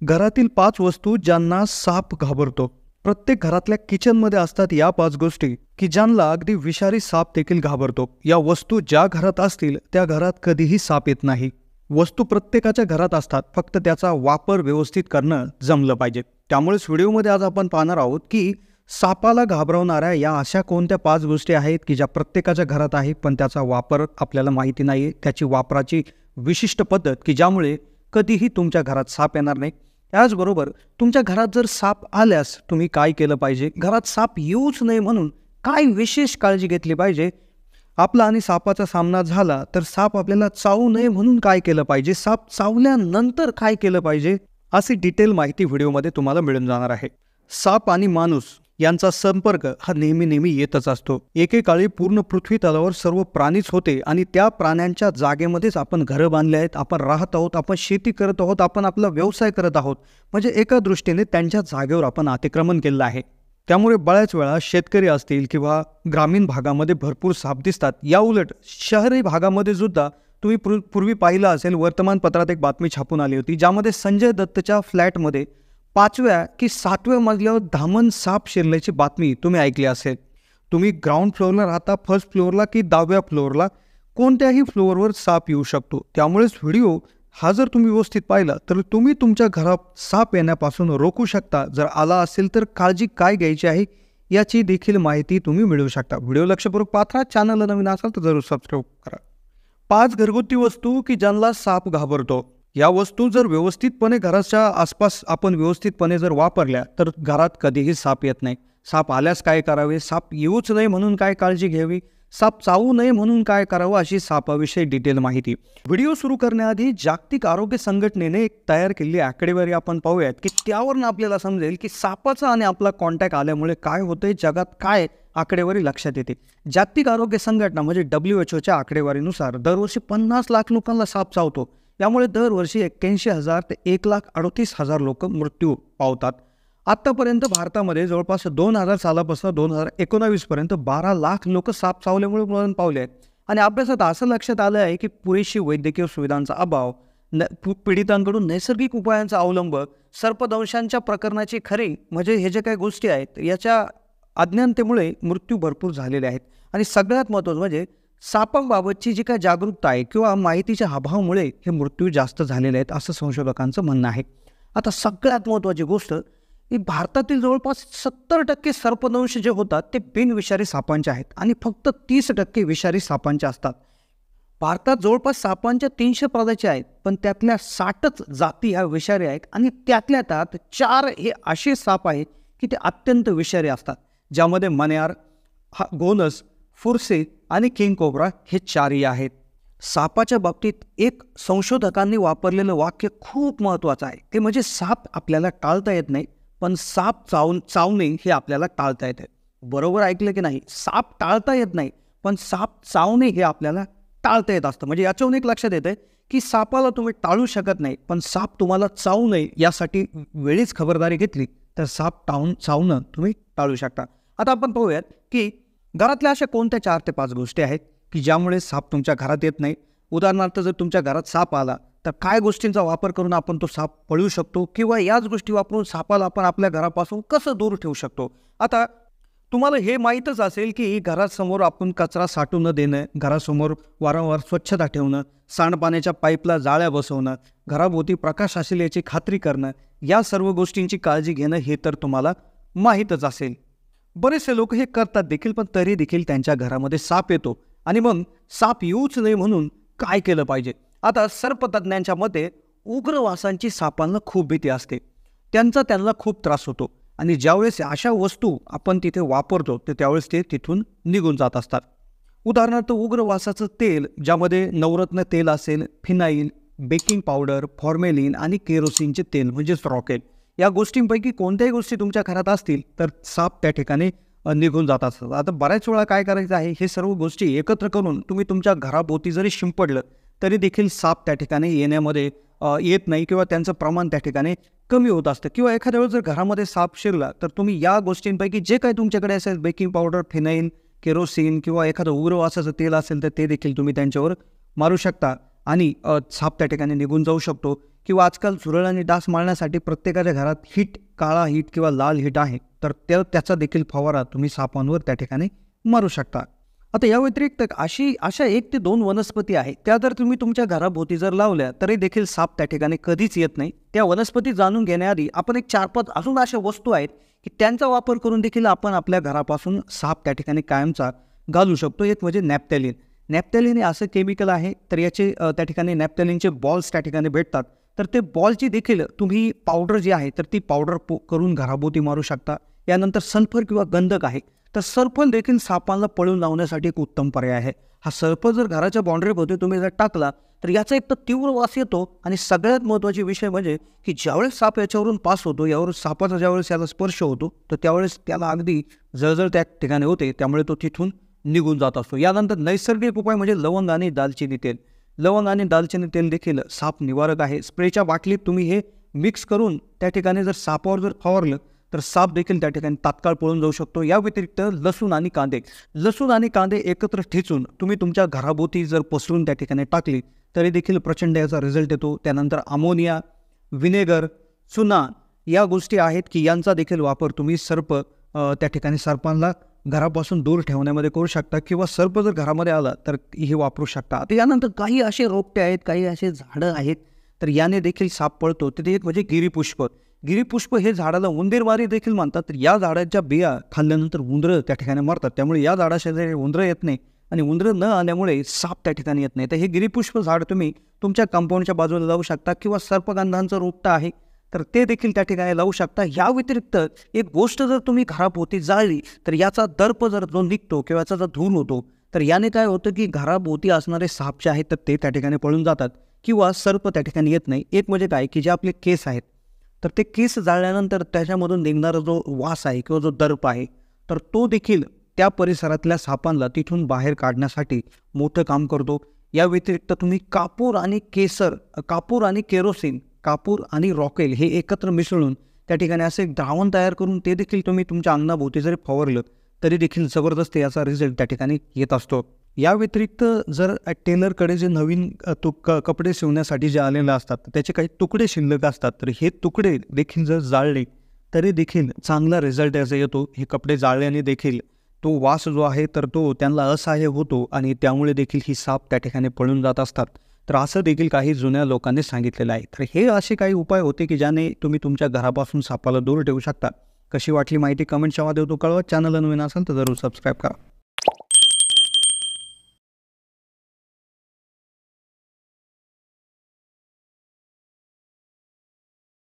घरातील 5 वस्तू ज्यांना साप घाबरतो. प्रत्येक घरातल्या किचनमध्ये असतात या 5 गोष्टी की ज्यांना अगदी विषारी साप देखील घाबरतो. या वस्तू ज्या घरात असतील त्या घरात कधीही साप येत नाही. वस्तू प्रत्येकाच्या घरात असतात, फक्त त्याचा वापर व्यवस्थित करणं जमलं पाहिजे. त्यामुळेच व्हिडिओमध्ये आज आपण पाहणार आहोत की सापाला घाबरवणाऱ्या या अशा कोणत्या 5 गोष्टी आहेत की ज्या प्रत्येकाच्या घरात आहे, पण त्याचा वापर आपल्याला माहिती नाही. त्याची वापराची विशिष्ट पद्धत की ज्यामुळे कधीही तुमच्या घरात साप येणार नाही. त्याचबरोबर तुमच्या घरात जर साप आल्यास तुम्ही काय केलं पाहिजे, घरात साप येऊच नये म्हणून काय विशेष काळजी घेतली पाहिजे, आपला आणि सापाचा सामना झाला तर साप आपल्याला चावू नये म्हणून काय केलं पाहिजे, साप चावल्यानंतर काय केलं पाहिजे, अशी डिटेल माहिती व्हिडिओमध्ये तुम्हाला मिळून जाणार आहे. साप आणि माणूस यांचा संपर्क हा नेहमी येतच असतो. एकेकाळी पूर्ण पृथ्वी तलावर सर्व प्राणीच होते आणि त्या प्राण्यांच्या जागेमध्येच आपण घरं बांधले आहेत, आपण राहत आहोत, आपण शेती करत आहोत, आपण आपला व्यवसाय करत आहोत. म्हणजे एका दृष्टीने त्यांच्या जागेवर आपण अतिक्रमण केलं आहे. त्यामुळे बऱ्याच वेळा शेतकरी असतील किंवा ग्रामीण भागामध्ये भरपूर साप दिसतात. या उलट शहरी भागामध्ये सुद्धा तुम्ही पूर्वी पाहिलं असेल, वर्तमानपत्रात एक बातमी छापून आली होती ज्यामध्ये संजय दत्तच्या फ्लॅटमध्ये 5व्या की 7व्या मजल्यावर धामण साप शिरल्याची बातमी तुम्ही ऐकली असेल. तुम्ही ग्राउंड फ्लोअरला राहता, फर्स्ट फ्लोअरला की 10व्या फ्लोअरला, कोणत्याही फ्लोअरवर साप येऊ शकतो. त्यामुळेच व्हिडिओ हा जर तुम्ही व्यवस्थित पाहिला तर तुम्ही तुमच्या घरात साप येण्यापासून रोखू शकता. जर आला असेल तर काळजी काय घ्यायची आहे याची देखील माहिती तुम्ही मिळवू शकता. व्हिडिओ लक्षपूर्वक पाहता. चॅनलला नवीन असाल तर जरूर सबस्क्राईब करा. 5 घरगुती वस्तू की ज्यांना साप घाबरतो. या वस्तू जर व्यवस्थितपणे घराच्या आसपास आपण व्यवस्थितपणे जर वापरल्या तर घरात कधीही साप येत नाही. साप आल्यास काय करावे, साप येऊच नये म्हणून काय काळजी घ्यावी, साप चावू नये म्हणून काय करावं, अशी सापाविषयी डिटेल माहिती. व्हिडिओ सुरू करण्याआधी जागतिक आरोग्य संघटनेने एक तयार केलेली आकडेवारी आपण पाहूयात की त्यावरून आपल्याला समजेल की सापाचा आणि आपला कॉन्टॅक्ट आल्यामुळे काय होतंय, जगात काय आकडेवारी लक्षात येते. जागतिक आरोग्य संघटना म्हणजे WHO आकडेवारीनुसार दरवर्षी 50 लाख लोकांना साप चावतो. यामुळे दरवर्षी 81,000 ते 1,38,000 लोक मृत्यू पावतात. आत्तापर्यंत भारतामध्ये जवळपास 2000 सालापासून 2019 पर्यंत 12 लाख लोक साप चावल्यामुळे मरण पावले आहेत. आणि अभ्यासात असं लक्षात आलं आहे की पुरेशी वैद्यकीय सुविधांचा अभाव, पीडितांकडून नैसर्गिक उपायांचा अवलंब, सर्पदंशांच्या प्रकरणाची खरी म्हणजे हे जे काही गोष्टी आहेत याच्या अज्ञानतेमुळे मृत्यू भरपूर झालेले आहेत. आणि सगळ्यात महत्त्वाचं म्हणजे सापांबाबतची जी काय जागरूकता आहे किंवा माहितीच्या अभावामुळे हे मृत्यू जास्त झालेले आहेत असं संशोधकांचं म्हणणं आहे. आता सगळ्यात महत्त्वाची गोष्ट की भारतातील जवळपास 70% सर्पदंश जे होतात ते बिनविषारी सापांचे आहेत आणि फक्त 30% विषारी सापांचे असतात. भारतात जवळपास सापांच्या 300 प्रजाती आहेत, पण त्यातल्या 60च जाती ह्या विषारी आहेत आणि त्यातल्या त्यात 4 हे असे साप आहेत की ते अत्यंत विषारी असतात, ज्यामध्ये मण्यार, गोनस, फुरसे आणि किंग कोब्रा हे 4ही आहेत. सापाच्या बाबतीत एक संशोधकांनी वापरलेलं वाक्य खूप महत्त्वाचं आहे. ते म्हणजे साप आपल्याला टाळता येत नाही, पण साप चावणे हे आपल्याला टाळता येते. बरोबर ऐकलं की नाही? साप टाळता येत नाही, पण साप चावणे हे आपल्याला टाळता येत असतं. म्हणजे याच्याहून एक लक्षात येतं की सापाला तुम्ही टाळू शकत नाही, पण साप तुम्हाला चावू नये यासाठी वेळीच खबरदारी घेतली तर साप चावणं तुम्ही टाळू शकता. आता आपण पाहूयात की घरातल्या अशा कोणत्या 4 ते 5 गोष्टी आहेत की ज्यामुळे साप तुमच्या घरात येत नाही. उदाहरणार्थ जर तुमच्या घरात साप आला तर काय गोष्टींचा वापर करून आपण तो साप पळवू शकतो किंवा याच गोष्टी वापरून सापाला आपण आपल्या घरापासून कसं दूर ठेवू शकतो. आता तुम्हाला हे माहीतच असेल की घरासमोर आपण कचरा साठू न देणं, घरासमोर वारंवार स्वच्छता ठेवणं, सांडपाण्याच्या पाईपला जाळ्या बसवणं, घराभोवती प्रकाश असेल याची खात्री करणं, या सर्व गोष्टींची काळजी घेणं हे तर तुम्हाला माहीतच असेल. बरेचसे लोक हे करतात देखील, पण तरी देखील त्यांच्या घरामध्ये साप येतो आणि मग साप येऊच नये म्हणून काय केलं पाहिजे. आता सर्पतज्ञांच्या मते उग्र वासांची सापांना खूप भीती असते, त्यांना खूप त्रास होतो आणि ज्यावेळेस अशा वस्तू आपण तिथे वापरतो तर त्यावेळेस ते तिथून निघून जात असतात. उदाहरणार्थ उग्र वासाचं तेल ज्यामध्ये नवरत्न तेल असेल, फिनाईल, बेकिंग पावडर, फॉर्मेलिन आणि केरोसिनचे तेल म्हणजेच रॉकेट, या गोष्टींपैकी कोणत्याही गोष्टी तुमच्या घरात असतील तर साप त्या ठिकाणी निघून जात असतात. आता बऱ्याच वेळा काय करायचं आहे, हे सर्व गोष्टी एकत्र करून तुम्ही तुमच्या घराभोवती जरी शिंपडलं तरी देखील साप त्या ठिकाणी येण्यामध्ये येत नाही किंवा त्यांचं प्रमाण त्या ठिकाणी कमी होत असतं. किंवा एखाद्या वेळेस जर घरामध्ये साप शिरला तर तुम्ही या गोष्टींपैकी जे काही तुमच्याकडे असेल, बेकिंग पावडर, फिनाईल, केरोसिन किंवा एखादं उग्र वासाचं तेल असेल तर ते देखील तुम्ही त्यांच्यावर मारू शकता आणि साप त्या ठिकाणी निघून जाऊ शकतो. किंवा आजकाल झुरळ आणि डास मारण्यासाठी प्रत्येकाच्या घरात हिट, काळा हिट किंवा लाल हिट आहे, तर त्याचा देखील फवारा तुम्ही सापांवर त्या ठिकाणी मारू शकता. आता या व्यतिरिक्त अशा 1 ते 2 वनस्पती आहेत, त्या जर तुम्ही तुमच्या घराभोवती जर लावल्या तरी देखील साप त्या ठिकाणी कधीच येत नाही. त्या वनस्पती जाणून घेण्याआधी आपण एक 4-5 अजून अशा वस्तू आहेत की त्यांचा वापर करून देखील आपण आपल्या घरापासून साप त्या ठिकाणी कायमचा घालू शकतो. एक म्हणजे नॅप्थॅलिन. नॅप्थॅलिन हे असं केमिकल आहे, तर याचे त्या ठिकाणी नॅप्थॅलिनचे बॉल्स त्या ठिकाणी भेटतात. तर ते बॉलची देखील तुम्ही पावडर जी आहे तर ती पावडर करून घराभोवती मारू शकता. यानंतर सल्फर किंवा गंधक आहे, तर सल्फर देखील सापांना पळून लावण्यासाठी एक उत्तम पर्याय आहे. हा सल्फर जर घराच्या बाउंड्रीभोवती तुम्ही जर टाकला तर याचा एक तर तीव्र वास येतो आणि सगळ्यात महत्त्वाची विषय म्हणजे की ज्यावेळेस साप याच्यावरून पास होतो, यावर सापाचा ज्यावेळेस याला स्पर्श होतो तर त्यावेळेस त्याला अगदी जळजळ त्या ठिकाणी होते, त्यामुळे तो तिथून निघून जात असतो. यानंतर नैसर्गिक उपाय म्हणजे लवंग आणि दालचिनी तेल. लवंग आणि दालचिनी तेल देखील साप निवारक आहे. स्प्रेच्या बाटलीत तुम्ही हे मिक्स करून त्या ठिकाणी जर सापावर जर फवारलं तर साप देखील त्या ठिकाणी तात्काळ पळून जाऊ शकतो. या व्यतिरिक्त लसूण आणि कांदे एकत्र ठेचून तुम्ही तुमच्या घराभोवती जर पसरून त्या ठिकाणी टाकली तरी देखील प्रचंड याचा रिझल्ट येतो. त्यानंतर अमोनिया, व्हिनेगर, चुना या गोष्टी आहेत की यांचा देखील वापर तुम्ही त्या ठिकाणी सर्पांना घरापासून दूर ठेवण्यामध्ये करू शकता किंवा सर्प जर घरामध्ये आला तर हे वापरू शकता. आता यानंतर काही असे रोपटे आहेत, काही असे झाडं आहेत तर याने देखील साप पळतो. तर ते एक म्हणजे गिरीपुष्प. गिरीपुष्प हे झाडाला उंदीरवारी देखील म्हणतात. तर या झाडाच्या बिया खाल्ल्यानंतर उंदरं त्या ठिकाणी मरतात, त्यामुळे या झाडाशेजारी उंदरं येत नाही आणि उंदरं न आल्यामुळे साप त्या ठिकाणी येत नाही. तर हे गिरीपुष्प झाड तुम्ही तुमच्या कंपाऊंडच्या बाजूला लावू शकता किंवा सर्पगंधांचं रोपटं आहे तर ते देखील त्या ठिकाणी लावू शकता. या व्यतिरिक्त एक गोष्ट जर तुम्ही घराभोवती जाळली तर याचा दर्प जर जो निघतो किंवा याचा जर धूर होतो तर याने काय होतं की घराभोवती असणारे साप जे आहेत तर ते त्या ठिकाणी पळून जातात किंवा सर्प त्या ठिकाणी येत नाही. एक म्हणजे काय की जे आपले केस आहेत तर ते केस जाळल्यानंतर त्याच्यामधून निघणारा जो वास आहे किंवा जो दर्प आहे तर तो देखील त्या परिसरातल्या सापांना तिथून बाहेर काढण्यासाठी मोठं काम करतो. या व्यतिरिक्त तुम्ही कापूर आणि केरोसिन, कापूर आणि रॉकेल हे एकत्र मिसळून त्या ठिकाणी असे एक द्रावण तयार करून ते देखील तुम्ही तुमच्या अंगणाभोवती जरी फवारलं तरी देखील जबरदस्त याचा रिझल्ट त्या ठिकाणी येत असतो. या व्यतिरिक्त जर टेलरकडे जे नवीन कपडे शिवण्यासाठी जे आलेले असतात त्याचे काही तुकडे शिल्लक असतात तर हे तुकडे देखील जर जाळले तरी देखील चांगला रिझल्ट याचा येतो. हे कपडे जाळल्याने देखील तो वास जो आहे तर तो त्यांना असह्य होतो आणि त्यामुळे देखील ही साप त्या ठिकाणी पळून जात असतात. तर असं देखील काही जुन्या लोकांनी सांगितलेलं आहे. तर हे असे काही उपाय होते की ज्याने तुम्ही तुमच्या घरापासून सापाला दूर ठेवू शकता. कशी वाटली माहिती कमेंटच्या माध्यमातून कळवा. चॅनलला नवीन असेल तर जरूर सबस्क्राईब करा.